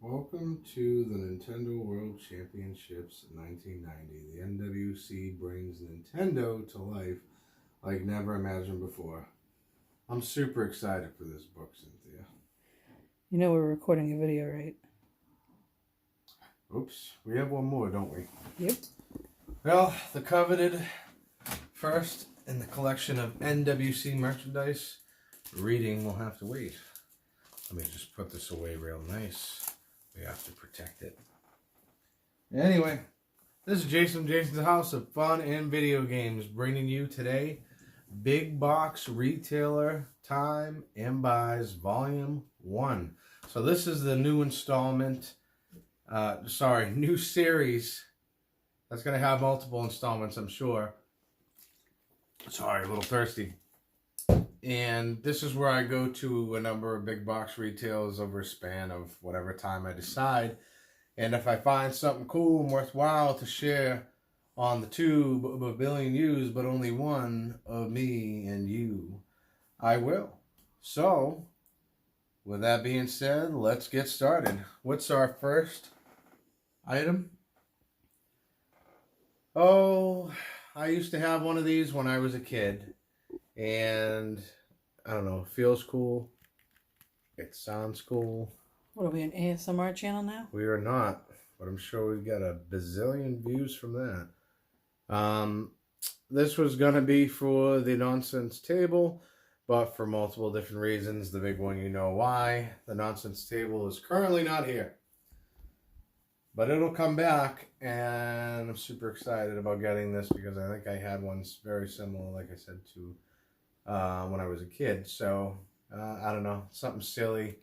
Welcome to the Nintendo World Championships 1990. The NWC brings Nintendo to life like never imagined before. I'm super excited for this book, Cynthia. You know we're recording a video, right? Oops, we have one more, don't we? Yep. Well, the coveted first in the collection of NWC merchandise. Reading will have to wait. Let me just put this away real nice. We have to protect it. Anyway, this is Jason, Jason's House of Fun and Video Games, bringing you today Big Box Retailer Time and Buys Volume 1. So this is the new installment, new series that's going to have multiple installments, I'm sure. Sorry, a little thirsty. And this is where I go to a number of big box retailers over a span of whatever time I decide. And if I find something cool and worthwhile to share on the tube of a billion views, but only one of me and you, I will. So, with that being said, let's get started. What's our first item? Oh, I used to have one of these when I was a kid. And I don't know, it feels cool. It sounds cool. What are we, an ASMR channel now? We are not, but I'm sure we've got a bazillion views from that. This was gonna be for the nonsense table, but for multiple different reasons. The big one, you know why. The nonsense table is currently not here. But it'll come back, and I'm super excited about getting this because I think I had one very similar, like I said, to when I was a kid. So, I don't know, something silly,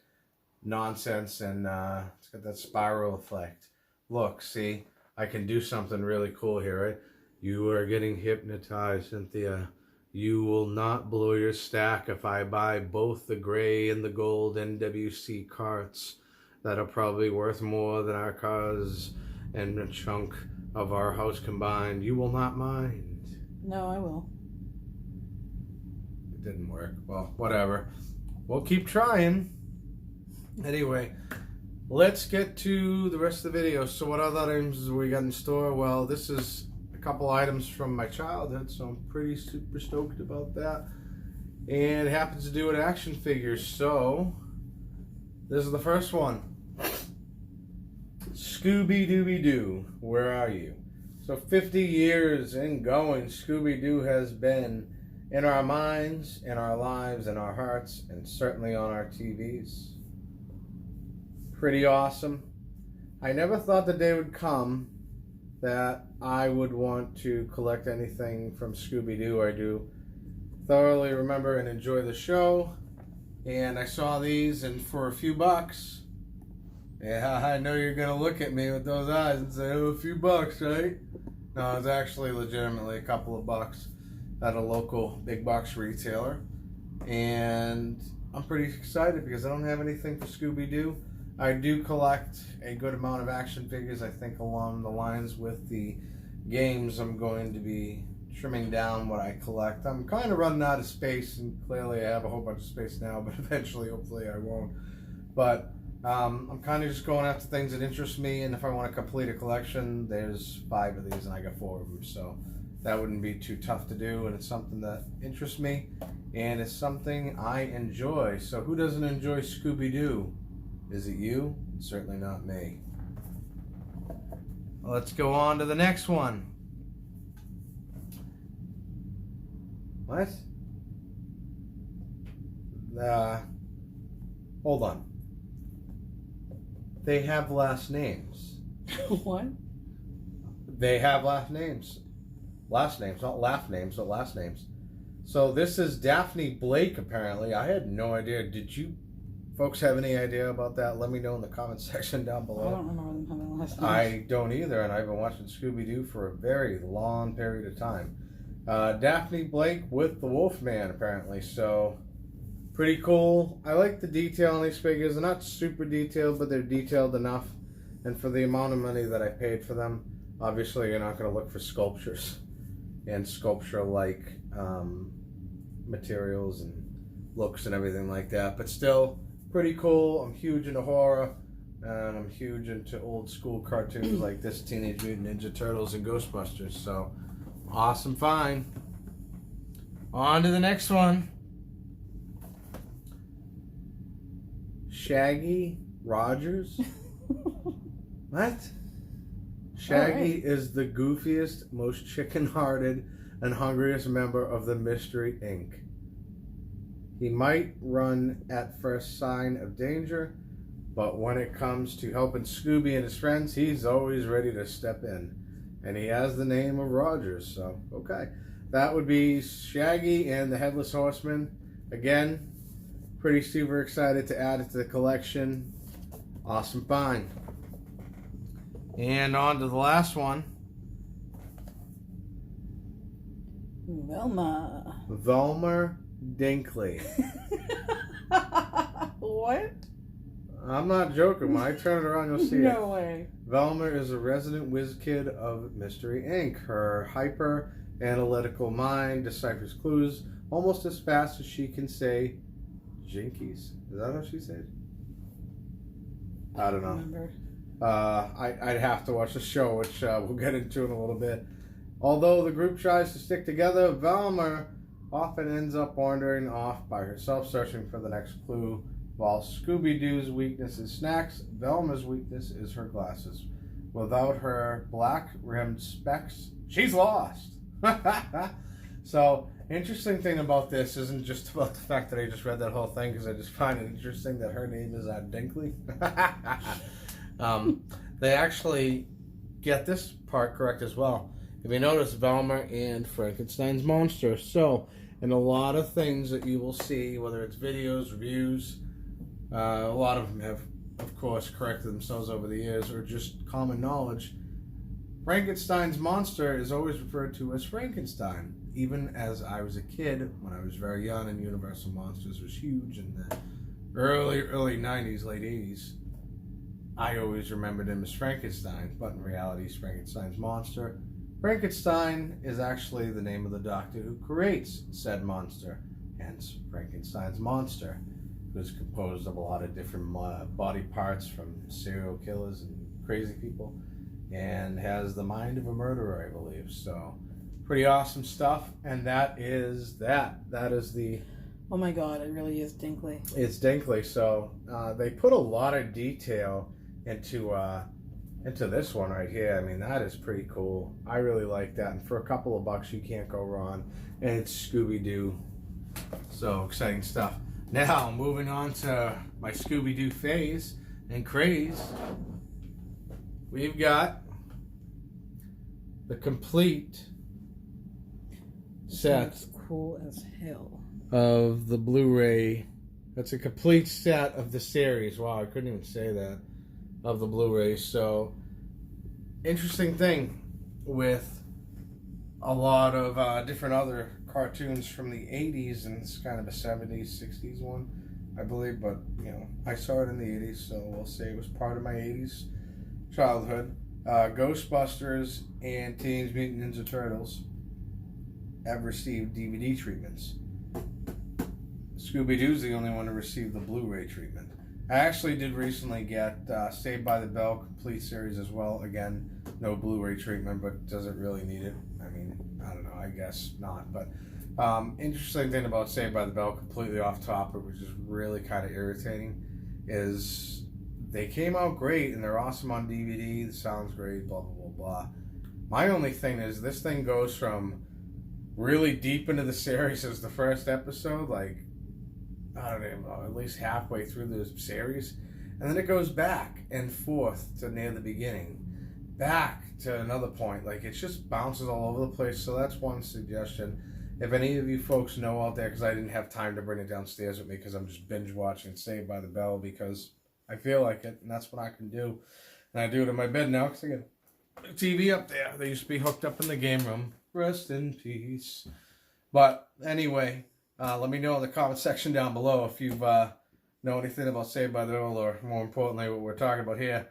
nonsense, and it's got that spiral effect. Look, see, I can do something really cool here, right? You are getting hypnotized, Cynthia. You will not blow your stack if I buy both the gray and the gold NWC carts that are probably worth more than our cars and a chunk of our house combined. You will not mind. No, I will. Didn't work. Well, whatever. We'll keep trying. Anyway, let's get to the rest of the video. So what other items we got in store? Well, this is a couple items from my childhood, so I'm pretty super stoked about that. And it happens to do with action figures. So this is the first one. Scooby-Dooby-Doo, where are you? So 50 years and going, Scooby-Doo has been in our minds, in our lives, in our hearts, and certainly on our TVs. Pretty awesome. I never thought the day would come that I would want to collect anything from Scooby-Doo. I do thoroughly remember and enjoy the show. And I saw these, and for a few bucks, yeah, I know you're going to look at me with those eyes and say, oh, a few bucks, right? No, it's actually legitimately a couple of bucks at a local big box retailer, and I'm pretty excited because I don't have anything for Scooby-Doo. I do collect a good amount of action figures. I think along the lines with the games, I'm going to be trimming down what I collect. I'm kind of running out of space, and clearly I have a whole bunch of space now, but eventually, hopefully, I won't. But I'm kind of just going after things that interest me, and if I want to complete a collection, there's 5 of these, and I got 4 of them, so that wouldn't be too tough to do, and it's something that interests me, and it's something I enjoy. So who doesn't enjoy Scooby-Doo? Is it you? It's certainly not me. Let's go on to the next one. What? Hold on. They have last names. What? They have last names. Last names, not laugh names, but last names. So this is Daphne Blake, apparently. I had no idea. Did you folks have any idea about that? Let me know in the comment section down below. I don't remember them having last names. I don't either, and I've been watching Scooby-Doo for a very long period of time. Daphne Blake with the Wolfman, apparently. So, pretty cool. I like the detail on these figures. They're not super detailed, but they're detailed enough. And for the amount of money that I paid for them, obviously you're not going to look for sculptures and sculpture-like materials and looks and everything like that, but still pretty cool. I'm huge into horror, and I'm huge into old school cartoons like this, Teenage Mutant Ninja Turtles and Ghostbusters. So, awesome find. On to the next one. Shaggy Rogers. What? Shaggy is the goofiest, most chicken-hearted, and hungriest member of the Mystery Inc. He might run at first sign of danger, but when it comes to helping Scooby and his friends, he's always ready to step in. And he has the name of Rogers, so okay. That would be Shaggy and the Headless Horseman. Again, pretty super excited to add it to the collection. Awesome find. And on to the last one. Velma Dinkley. What? I'm not joking. When I turn it around, you'll see it. No way. Velma is a resident whiz kid of Mystery Inc. Her hyper analytical mind deciphers clues almost as fast as she can say jinkies. Is that how she said? I don't know. Remember. I'd have to watch the show, which we'll get into in a little bit. Although the group tries to stick together, Velma often ends up wandering off by herself, searching for the next clue. While Scooby-Doo's weakness is snacks, Velma's weakness is her glasses. Without her black-rimmed specs, she's lost. So, interesting thing about this isn't just about the fact that I just read that whole thing, because I just find it interesting that her name is Dinkley. They actually get this part correct as well. If you notice, Velma and Frankenstein's monster. So, in a lot of things that you will see, whether it's videos, reviews, a lot of them have, of course, corrected themselves over the years, or just common knowledge. Frankenstein's monster is always referred to as Frankenstein. Even as I was a kid, when I was very young and Universal Monsters was huge in the early 90s, late 80s, I always remembered him as Frankenstein, but in reality he's Frankenstein's monster. Frankenstein is actually the name of the doctor who creates said monster, hence Frankenstein's monster, who's composed of a lot of different body parts from serial killers and crazy people, and has the mind of a murderer, I believe. So, pretty awesome stuff, and that is that. That is the... Oh my god, it really is Dinkley. It's Dinkley, so they put a lot of detail into this one right here. I mean, that is pretty cool. I really like that, and for a couple of bucks, you can't go wrong. And it's Scooby-Doo. So, exciting stuff. Now, moving on to my Scooby-Doo phase and craze, we've got the complete set. That's cool as hell. Of the Blu-ray. That's a complete set of the series. Wow, I couldn't even say that. Of the Blu-ray. So, interesting thing with a lot of different other cartoons from the 80s, and it's kind of a 70s, 60s one, I believe, but, you know, I saw it in the 80s, so we'll say it was part of my 80s childhood. Ghostbusters and Teenage Mutant Ninja Turtles have received DVD treatments. Scooby-Doo's the only one to receive the Blu-ray treatment. I actually did recently get Saved by the Bell complete series as well. Again, no Blu-ray treatment, but does it really need it? I mean, I don't know, I guess not. But interesting thing about Saved by the Bell, completely off topic, which is really kind of irritating, is they came out great and they're awesome on DVD. The sound's great, blah, blah, blah, blah. My only thing is this thing goes from really deep into the series as the first episode, like, I don't know, at least halfway through the series, and then it goes back and forth to near the beginning, back to another point. Like, it just bounces all over the place. So that's one suggestion. If any of you folks know out there, because I didn't have time to bring it downstairs with me because I'm just binge watching Saved by the Bell because I feel like it, and that's what I can do. And I do it in my bed now because I got a TV up there. They used to be hooked up in the game room. Rest in peace. But anyway, let me know in the comment section down below if you've know anything about Saved by the Bell, or more importantly, what we're talking about here.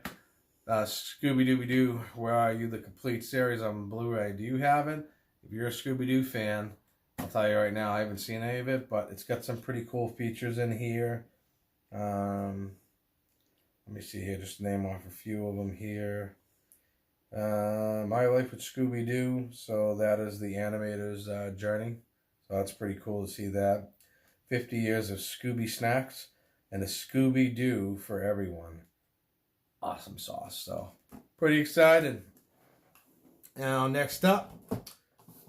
Scooby-Dooby-Doo, Where Are You? The complete series on Blu-ray. Do you have it? If you're a Scooby-Doo fan, I'll tell you right now, I haven't seen any of it, but it's got some pretty cool features in here. Let me see here, just to name off a few of them here. My Life with Scooby-Doo, so that is the animator's journey. So that's pretty cool to see that. 50 years of Scooby Snacks and a Scooby-Doo for everyone. Awesome sauce, so pretty excited. Now, next up,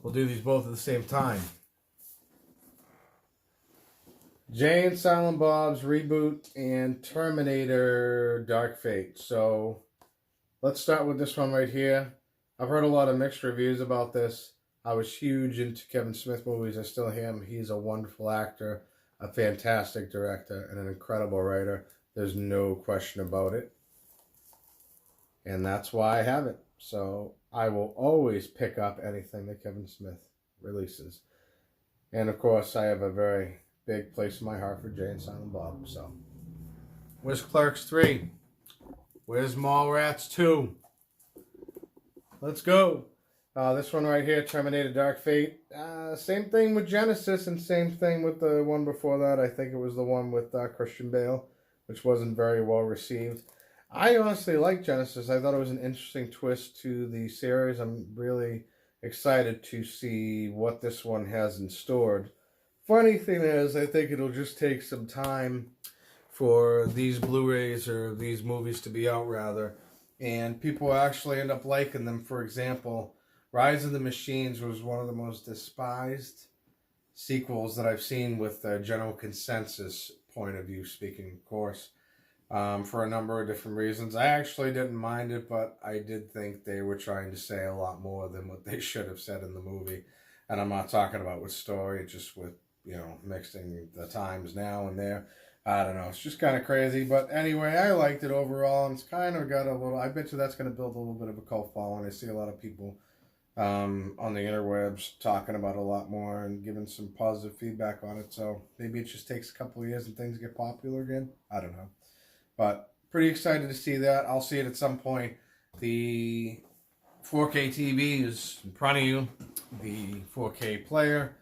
we'll do these both at the same time. Jay and Silent Bob's reboot and Terminator Dark Fate. So let's start with this one right here. I've heard a lot of mixed reviews about this. I was huge into Kevin Smith movies. I still am. He's a wonderful actor, a fantastic director, and an incredible writer. There's no question about it. And that's why I have it. So I will always pick up anything that Kevin Smith releases. And of course, I have a very big place in my heart for Jay and Silent Bob. So, where's Clerks 3? Where's Mallrats 2? Let's go. This one right here, Terminator Dark Fate. Same thing with Genesis and same thing with the one before that. I think it was the one with Christian Bale, which wasn't very well received. I honestly like Genesis. I thought it was an interesting twist to the series. I'm really excited to see what this one has in store. Funny thing is, I think it'll just take some time for these Blu-rays or these movies to be out, rather, and people actually end up liking them. For example, Rise of the Machines was one of the most despised sequels that I've seen with the general consensus point of view, speaking, of course. For a number of different reasons. I actually didn't mind it, but I did think they were trying to say a lot more than what they should have said in the movie. And I'm not talking about with story, just with, mixing the times now and there. I don't know. It's just kind of crazy. But anyway, I liked it overall. And it's kind of got a little, I bet you that's going to build a little bit of a cult following. I see a lot of people on the interwebs talking about it a lot more and giving some positive feedback on it. So maybe it just takes a couple of years and things get popular again. I don't know. But pretty excited to see that. I'll see it at some point. The 4K TV is in front of you. The 4K player,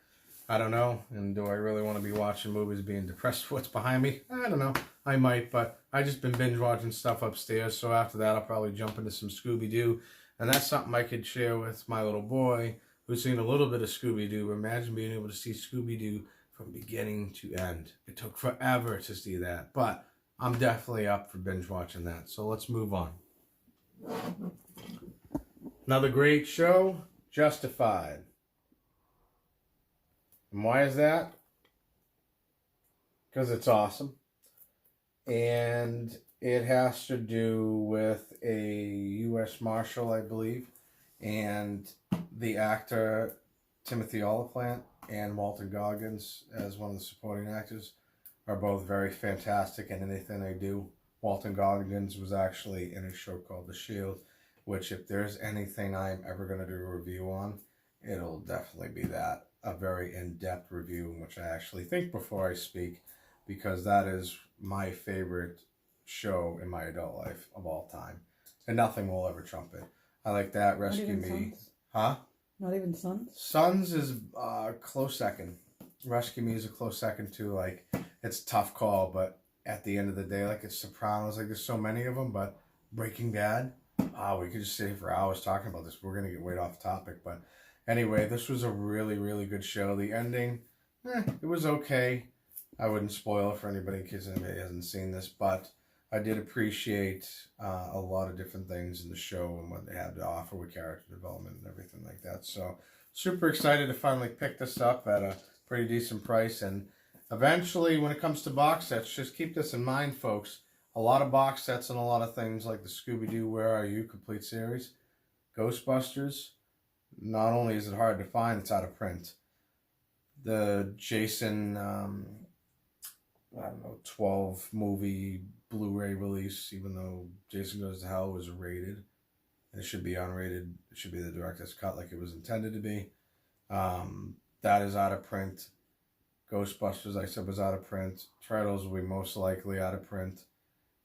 I don't know. And do I really want to be watching movies being depressed for what's behind me? I don't know. I might, but I just been binge watching stuff upstairs. So after that, I'll probably jump into some Scooby-Doo. And that's something I could share with my little boy who's seen a little bit of Scooby-Doo. Imagine being able to see Scooby-Doo from beginning to end. It took forever to see that, but I'm definitely up for binge watching that. So let's move on. Another great show, Justified. And why is that? Because it's awesome. And it has to do with a U.S. Marshal, I believe, and the actor Timothy Olyphant and Walton Goggins as one of the supporting actors are both very fantastic in anything they do. Walton Goggins was actually in a show called The Shield, which if there's anything I'm ever going to do a review on, it'll definitely be that. A very in-depth review in which I actually think before I speak, because that is my favorite show in my adult life of all time. And nothing will ever trump it. I like that. Rescue Me. Sons? Huh? Not even Sons? Sons is a close second. Rescue Me is a close second too. Like, it's a tough call, but at the end of the day, like it's Sopranos, like there's so many of them, but Breaking Bad, we could just sit here for hours talking about this. We're going to get way off topic, but anyway, this was a really, really good show. The ending, it was okay. I wouldn't spoil it for anybody in case anybody hasn't seen this, but I did appreciate a lot of different things in the show and what they had to offer with character development and everything like that. So super excited to finally pick this up at a pretty decent price. And eventually, when it comes to box sets, just keep this in mind, folks. A lot of box sets and a lot of things like the Scooby-Doo Where Are You complete series, Ghostbusters, not only is it hard to find, it's out of print. The Jason, 12 movie Blu-ray release, even though Jason Goes to Hell was rated. It should be unrated. It should be the director's cut like it was intended to be. That is out of print. Ghostbusters, I said, was out of print. Turtles will be most likely out of print.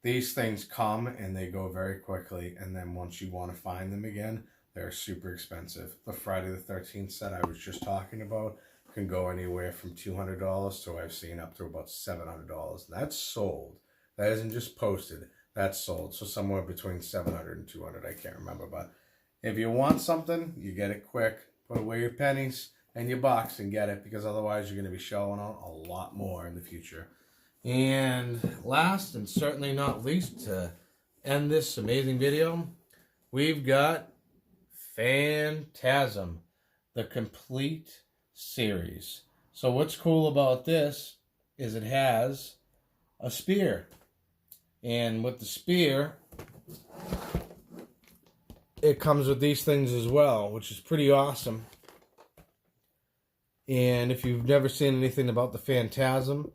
These things come and they go very quickly, and then once you want to find them again, they're super expensive. The Friday the 13th set I was just talking about can go anywhere from $200 to I've seen up to about $700. That's sold. That isn't just posted. that's sold. So somewhere between 700 and 200, I can't remember. But if you want something, you get it quick. Put away your pennies and your bucks and get it, because otherwise you're going to be showing out a lot more in the future. And last and certainly not least, to end this amazing video, we've got Phantasm, the complete series. So what's cool about this is it has a spear. And with the spear, it comes with these things as well, which is pretty awesome. And if you've never seen anything about the Phantasm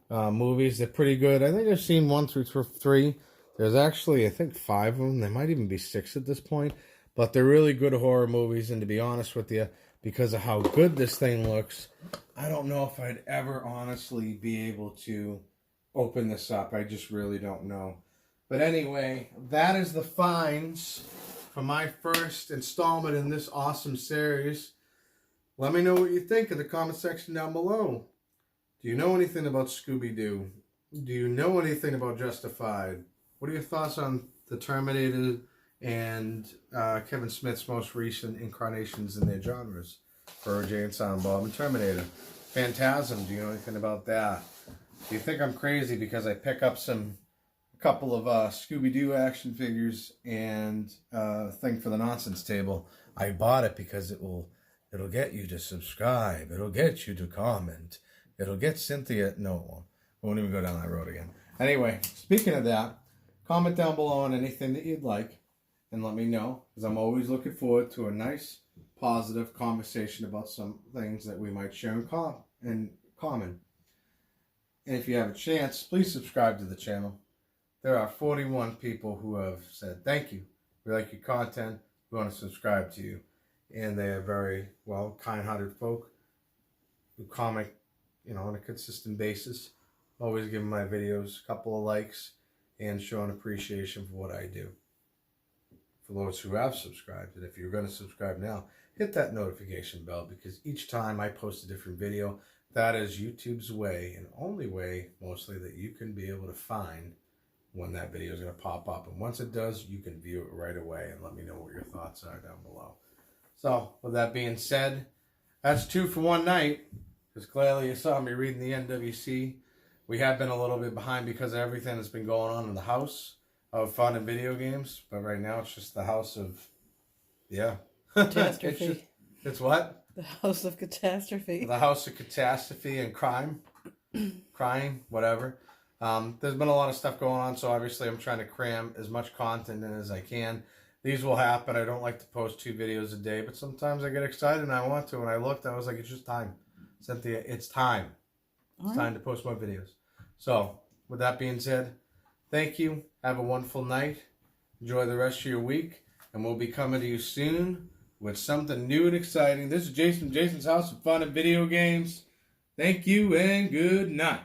movies, they're pretty good. I think I've seen 1 through 3. There's actually, I think, 5 of them. There might even be 6 at this point. But they're really good horror movies. And to be honest with you, because of how good this thing looks, I don't know if I'd ever honestly be able to open this up. I just really don't know. But anyway, that is the finds for my first installment in this awesome series. Let me know what you think in the comment section down below. Do you know anything about Scooby-Doo? Do you know anything about Justified? What are your thoughts on the Terminator and Kevin Smith's most recent incarnations in their genres? For Jay and Silent Bob and Terminator. Phantasm, do you know anything about that? Do you think I'm crazy because I pick up a couple of Scooby-Doo action figures and a thing for the nonsense table? I bought it because it'll get you to subscribe. It'll get you to comment. It'll get Cynthia... No, it won't. I won't even go down that road again. Anyway, speaking of that, comment down below on anything that you'd like and let me know, because I'm always looking forward to a nice, positive conversation about some things that we might share in common. And if you have a chance, please subscribe to the channel. There are 41 people who have said, thank you. We like your content. We want to subscribe to you. And they are very, well, kind-hearted folk who comment, on a consistent basis. Always giving my videos a couple of likes and showing appreciation for what I do. For those who have subscribed, and if you're going to subscribe now, hit that notification bell, because each time I post a different video, that is YouTube's way, and only way, mostly, that you can be able to find when that video is going to pop up. And once it does, you can view it right away and let me know what your thoughts are down below. So, with that being said, that's 2 for one night, because clearly you saw me reading the NWC. We have been a little bit behind because of everything that's been going on in the house of fun and video games, but right now it's just the house of, Catastrophe. It's what? The house of catastrophe. The house of catastrophe and crime. Crying, whatever. There's been a lot of stuff going on, so obviously I'm trying to cram as much content in as I can. These will happen. I don't like to post 2 videos a day, but sometimes I get excited and I want to. When I looked, I was like, it's just time. Cynthia, it's time. It's time to post more videos. So, with that being said, thank you. Have a wonderful night. Enjoy the rest of your week. And we'll be coming to you soon with something new and exciting. This is Jason, Jason's House of Fun and Video Games. Thank you and good night.